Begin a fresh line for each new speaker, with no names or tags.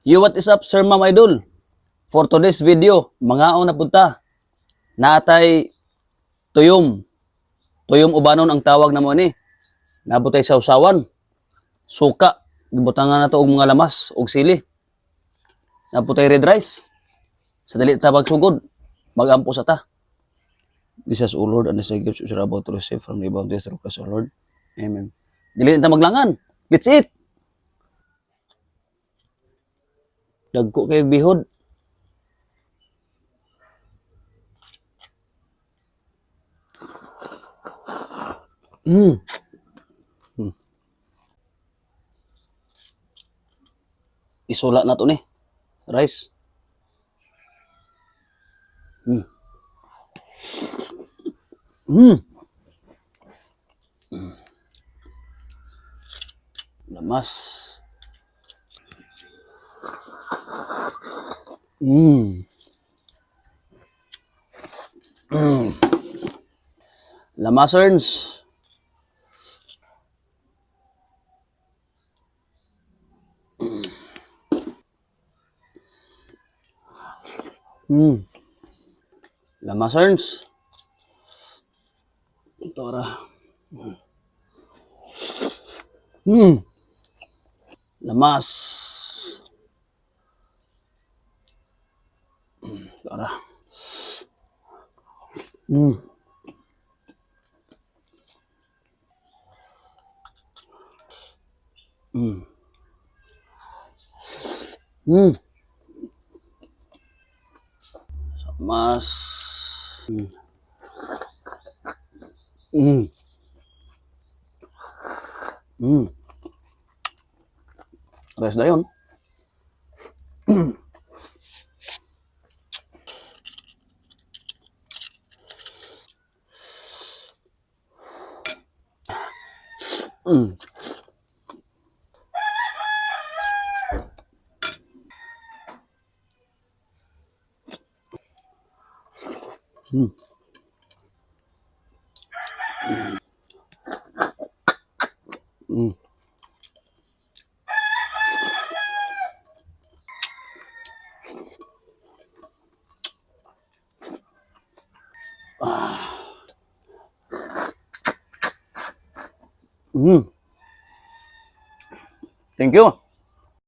Yo, what is up, Sir Ma'am Idol? For today's video, mga na punta. Natay tuyom. Tuyom ubanon ang tawag na mo ni. Nabutay sa usawan. Suka. Gibutangan na to og mga lamas og sili. Nabutay red rice. Sa dali ta magsugod. Magampo sa ta. This is, O Lord, and this is gifts which are about to receive from the bounties through Christ, O Lord. Amen. Dili ta maglangan. Let's eat. Dagko kay bihod. Mm. Hmm. Isula na to ni. Rice. Mm. Mm. Lamas. Mm. Mm. Lamaserns. Mm. Lamaserns. Ito ra. Mm. Lamas. Ito ra. Mm. Mm. Mm. Mas. Mm. Mm. Mm. Rest na yun. Mm. Mm. Mm. Mm. Thank you.